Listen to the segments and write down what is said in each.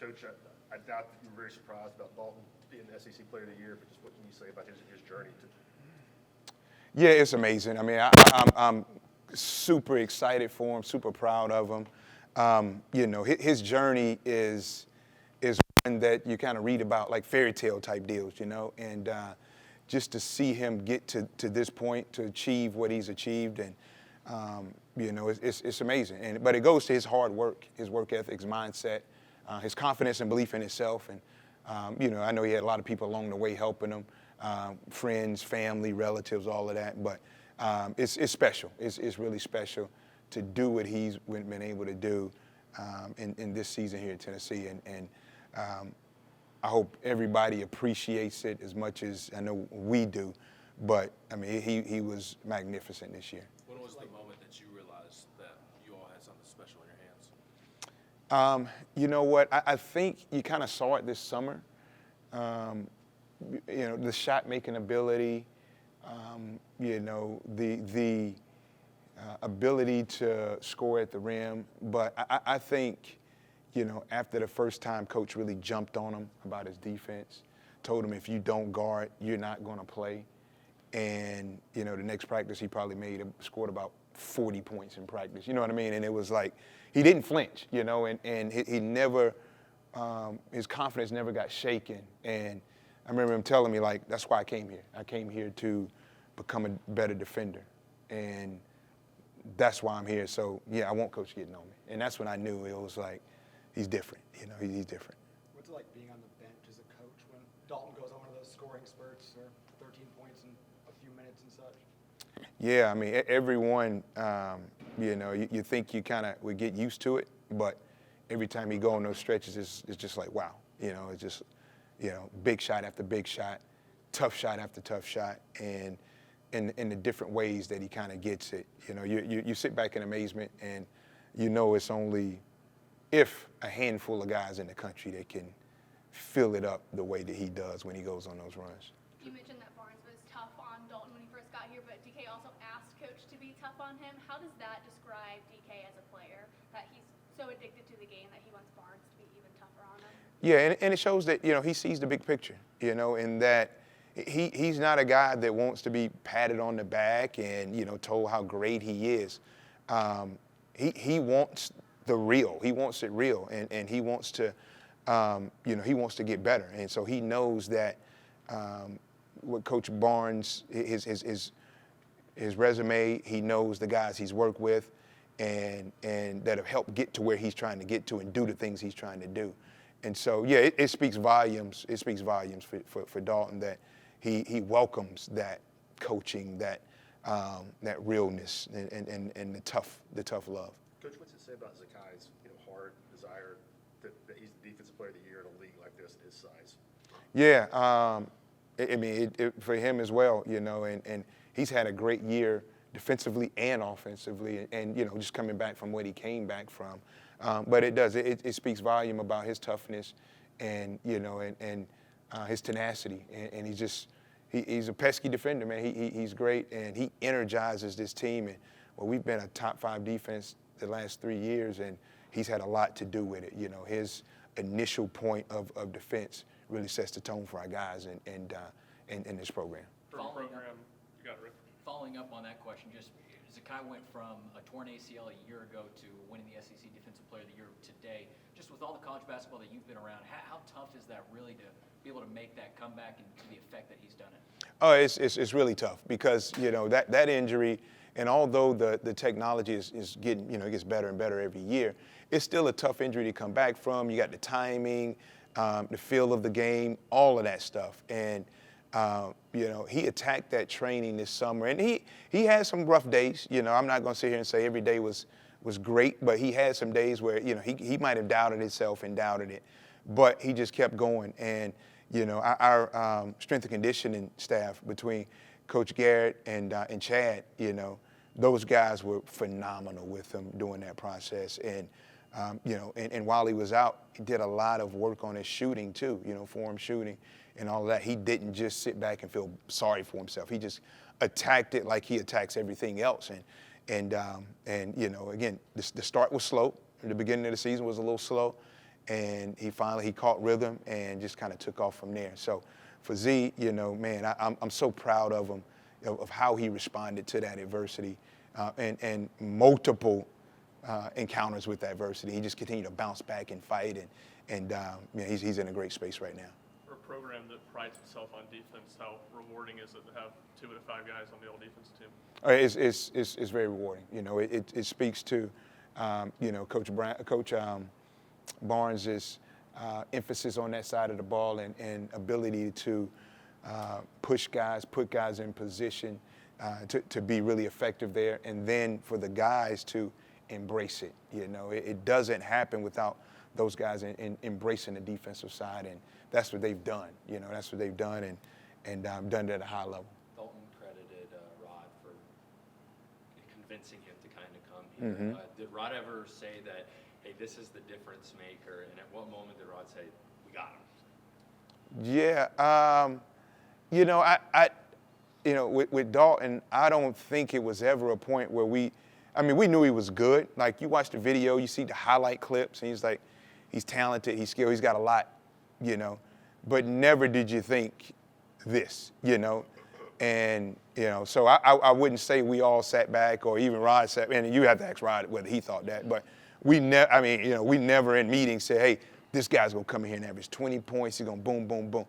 Coach, I doubt that you were very surprised about Dalton being the SEC Player of the Year, but just what can you say about his journey? Yeah, it's amazing. I mean, I'm super excited for him, super proud of him. His journey is one that you kind of read about, like fairy tale type deals, and just to see him get to this point, to achieve what he's achieved, and it's amazing. But it goes to his hard work, his work ethics, mindset, his confidence and belief in himself, and I know he had a lot of people along the way helping him, friends, family, relatives, all of that. But it's special. It's really special to do what he's been able to do in this season here in Tennessee, and I hope everybody appreciates it as much as I know we do. But I mean, he was magnificent this year. When was the moment that you realized that you all had something special in your hands? You know what? I think you kind of saw it this summer. The shot making ability, the ability to score at the rim. But I think, after the first time Coach really jumped on him about his defense, told him if you don't guard, you're not going to play. And, the next practice he probably scored about 40 points in practice. You know what I mean? And it was like he didn't flinch, and he never, his confidence never got shaken. And I remember him telling me, like, that's why I came here. I came here to become a better defender. And that's why I'm here. So, yeah, I want Coach getting on me. And that's when I knew it was like, he's different. He's different. What's it like being on the bench as a coach when Dalton goes on one of those scoring spurts or 13 points in a few minutes and such? Yeah, I mean, everyone, you think you kind of would get used to it, but every time you go on those stretches, it's just like, wow. It's just, big shot after big shot, tough shot after tough shot, and in the different ways that he kind of gets it. You sit back in amazement, and it's only if a handful of guys in the country that can fill it up the way that he does when he goes on those runs. You mentioned that Barnes was tough on Dalton when he first got here, but DK also asked Coach to be tough on him. How does that describe DK as a player, that he's so addicted to the game that he wants Barnes to be even tougher on him? Yeah, and it shows that, he sees the big picture, and that he's not a guy that wants to be patted on the back and, told how great he is. He wants the real. He wants it real, and he wants to, he wants to get better. And so he knows that what Coach Barnes, his resume, he knows the guys he's worked with, and that have helped get to where he's trying to get to and do the things he's trying to do. And so, yeah, it speaks volumes. It speaks volumes for Dalton that he welcomes that coaching, that realness, and the tough love. Coach, what's it say about Zakai's hard desire that he's the defensive player of the year in a league like this at his size? Yeah, I mean, for him as well, and he's had a great year defensively and offensively, and just coming back from what he came back from. But it speaks volume about his toughness and his tenacity, and he's a pesky defender, man. He's great, and he energizes this team. And we've been a top 5 defense the last 3 years, and he's had a lot to do with it. His initial point of defense really sets the tone for our guys in this program. Following up on that question, just Zakai went from a torn ACL a year ago to winning the SEC Defensive Player of the Year today. Just with all the college basketball that you've been around, how tough is that really to be able to make that comeback and to the effect that he's done it? Oh, it's really tough because that injury, and although the technology is getting it gets better and better every year, it's still a tough injury to come back from. You got the timing, the feel of the game, all of that stuff, and he attacked that training this summer, and he had some rough days. I'm not going to sit here and say every day was great, but he had some days where he might have doubted himself and doubted it, but he just kept going. And our strength and conditioning staff between Coach Garrett and Chad, those guys were phenomenal with him during that process. And and while he was out, he did a lot of work on his shooting too, form shooting and all of that. He didn't just sit back and feel sorry for himself. He just attacked it like he attacks everything else. And again, the start was slow. The beginning of the season was a little slow. and he caught rhythm and just kind of took off from there. So for Z, man, I'm so proud of him, of how he responded to that adversity and multiple encounters with adversity. He just continued to bounce back and fight, and he's in a great space right now. For a program that prides itself on defense, how rewarding is it to have 2 out of 5 guys on the all-defense team? It's very rewarding. It speaks to, Coach Barnes' emphasis on that side of the ball and ability to push guys, put guys in position to be really effective there, and then for the guys to embrace it. It doesn't happen without those guys embracing the defensive side, and that's what they've done. That's what they've done, and done it at a high level. Dalton credited Rod for convincing him to kind of come here. Mm-hmm. Did Rod ever say that, hey, this is the difference maker? And at what moment did Rod say, we got him? Yeah, with Dalton, I don't think it was ever a point where we knew he was good. Like, you watch the video, you see the highlight clips, and he's talented, he's skilled, he's got a lot, but never did you think this, and, so I wouldn't say we all sat back, or even Rod sat, and you have to ask Rod whether he thought that, but we never in meetings said, hey, this guy's gonna come in here and average 20 points, he's gonna boom, boom, boom.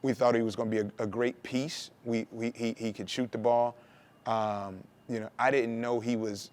We thought he was gonna be a great piece. He could shoot the ball. I didn't know he was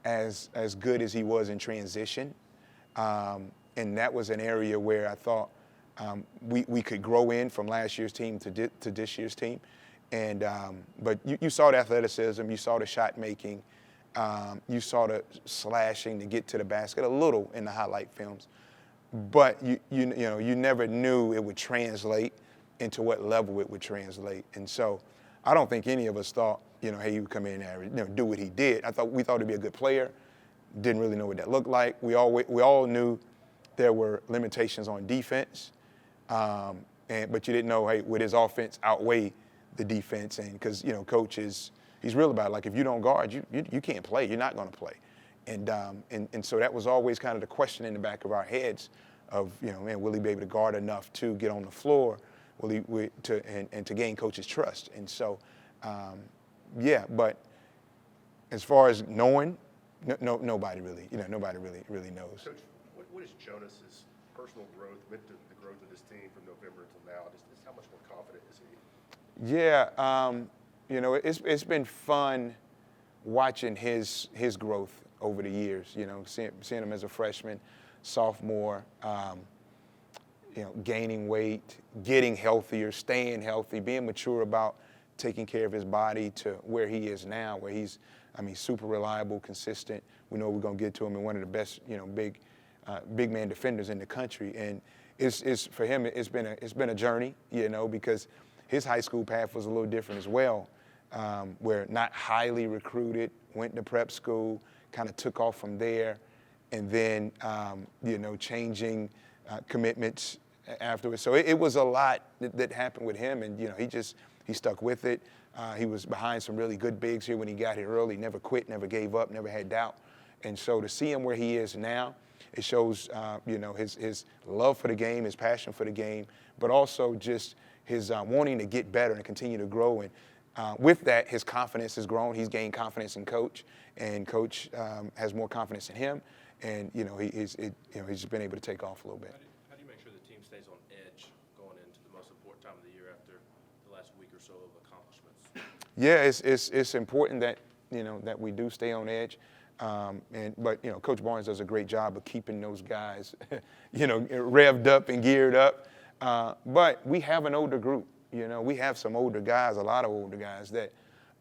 as good as he was in transition. And that was an area where I thought we could grow in from last year's team to this year's team. And but you saw the athleticism, you saw the shot making, you saw the slashing to get to the basket a little in the highlight films. But you never knew it would translate into what level it would translate. And so I don't think any of us thought, hey, he would come in and do what he did. We thought he'd be a good player. Didn't really know what that looked like. We all knew there were limitations on defense, but you didn't know, hey, would his offense outweigh the defense? And because Coach he's real about it. Like, if you don't guard, you can't play. You're not going to play. And so that was always kind of the question in the back of our heads of, man, will he be able to guard enough to get on the floor? To gain Coach's trust? And so, but as far as knowing, nobody really knows. Coach, what is Jonas's personal growth meant to the growth of this team from November until now? Just how much more confident is he? Yeah, it's been fun watching his growth over the years. Seeing him as a freshman, sophomore. Gaining weight, getting healthier, staying healthy, being mature about taking care of his body to where he is now, where he's, super reliable, consistent. We know we're going to get to him, and one of the best, big man defenders in the country. And it's for him, it's been a journey, because his high school path was a little different as well, where not highly recruited, went to prep school, kind of took off from there, and then, changing commitments afterwards. So it was a lot that happened with him, and he stuck with it. He was behind some really good bigs here when he got here early. Never quit, never gave up, never had doubt. And so to see him where he is now, it shows his love for the game, his passion for the game, but also just his wanting to get better and continue to grow. And with that, his confidence has grown. He's gained confidence in Coach, and Coach has more confidence in him. And he's been able to take off a little bit. How do you make sure the team stays on edge going into the most important time of the year after the last week or so of accomplishments? Yeah, it's important that that we do stay on edge, but Coach Barnes does a great job of keeping those guys revved up and geared up. But we have an older group. We have some older guys, a lot of older guys that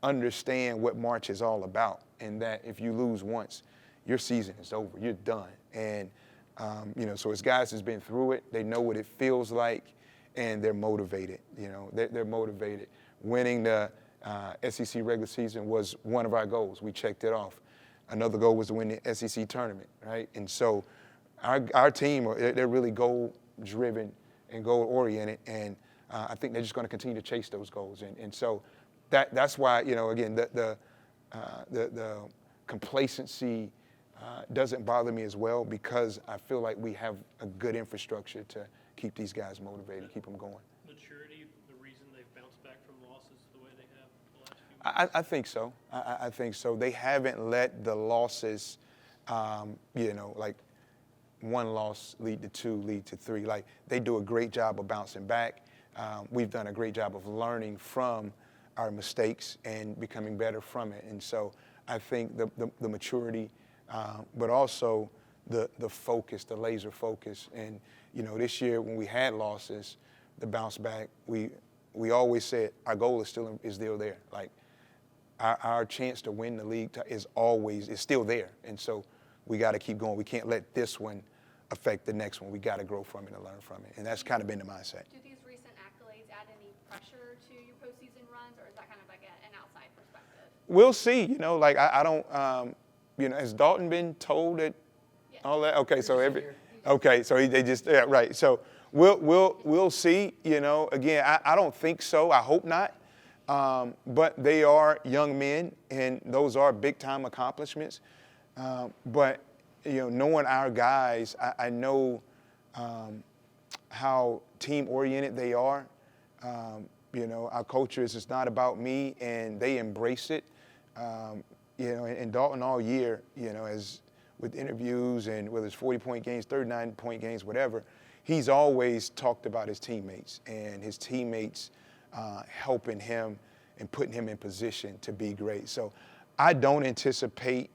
understand what March is all about, and that if you lose once, your season is over. You're done. And, so as guys has been through it, they know what it feels like, and they're motivated. They're motivated. Winning the SEC regular season was one of our goals. We checked it off. Another goal was to win the SEC tournament, right? And so our team, they're really goal-driven and goal-oriented, and I think they're just going to continue to chase those goals. And so that's why, again, the complacency, doesn't bother me as well because I feel like we have a good infrastructure to keep these guys motivated, keep them going. Maturity, the reason they've bounced back from losses the way they have the last few months? I think so. I think so. They haven't let the losses, like one loss lead to two, lead to three. Like they do a great job of bouncing back. We've done a great job of learning from our mistakes and becoming better from it. And so I think the maturity, but also the focus, the laser focus. And, this year when we had losses, the bounce back, we always said our goal is still there. Like our chance to win the league is still there. And so we got to keep going. We can't let this one affect the next one. We got to grow from it and learn from it. And that's kind of been the mindset. Do these recent accolades add any pressure to your postseason runs, or is that kind of like an outside perspective? We'll see. I don't, has Dalton been told that all that? Okay, so they just, yeah, right. So we'll see. Again, I don't think so. I hope not. But they are young men, and those are big time accomplishments. But knowing our guys, I know how team oriented they are. Our culture is just not about me, and they embrace it. And Dalton all year, as with interviews and whether it's 40-point games, 39-point games, whatever, he's always talked about his teammates and his teammates helping him and putting him in position to be great. So I don't anticipate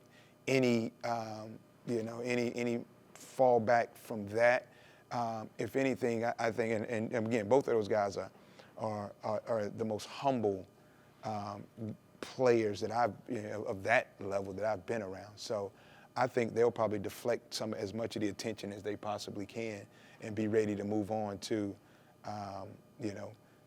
any any fallback from that. If anything, I think, and again, both of those guys are the most humble players that of that level that I've been around. So I think they'll probably deflect as much of the attention as they possibly can and be ready to move on to,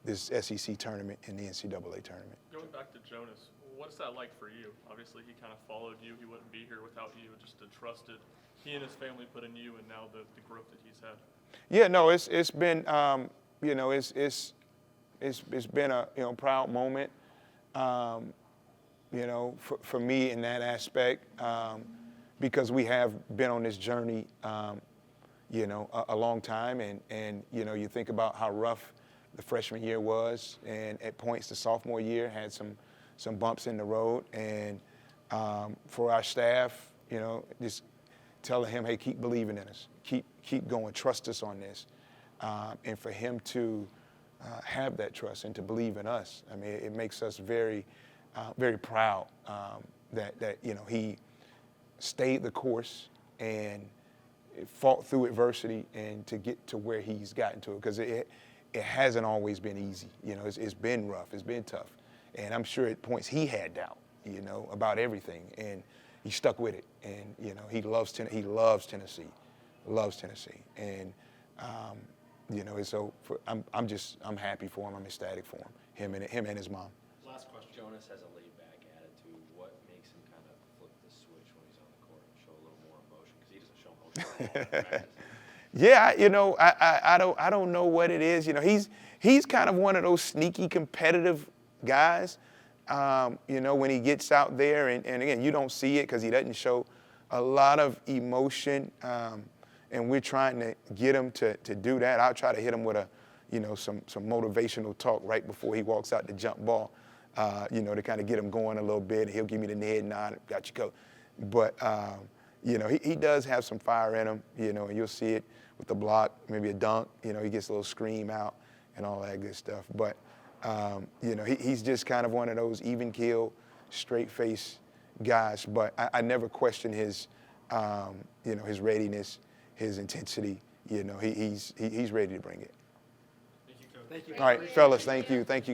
this SEC tournament and the NCAA tournament. Going back to Jonas, what's that like for you? Obviously, he kind of followed you. He wouldn't be here without you. Just to trust it. He and his family put in you, and now the growth that he's had. Yeah, no, it's been, it's been a proud moment, for me in that aspect, because we have been on this journey, a long time, and you think about how rough the freshman year was, and at points the sophomore year had some bumps in the road, and for our staff, just telling him, hey, keep believing in us, keep going, trust us on this, and for him to have that trust and to believe in us, I mean, it makes us very, very proud that he stayed the course and fought through adversity and to get to where he's gotten to it, because it hasn't always been easy. It's been rough, it's been tough, and I'm sure at points he had doubt, about everything, and he stuck with it, and he loves Tennessee, and so I'm happy for him, I'm ecstatic for him and his mom. Last question. Jonas has a laid-back attitude. What makes him kind of flip the switch when he's on the court and show a little more emotion? Because he doesn't show emotion at all in practice. Yeah, I don't know what it is. He's kind of one of those sneaky competitive guys. When he gets out there, and again, you don't see it because he doesn't show a lot of emotion. And we're trying to get him to do that. I'll try to hit him with some motivational talk right before he walks out the jump ball, to kind of get him going a little bit. He'll give me the head nod, got you go. But he does have some fire in him, and you'll see it with the block, maybe a dunk, he gets a little scream out and all that good stuff. But, he's just kind of one of those even keel, straight face guys. But I never question his, his readiness, his intensity. He's ready to bring it. Thank you, Coach. Thank you. All right, fellas, thank you.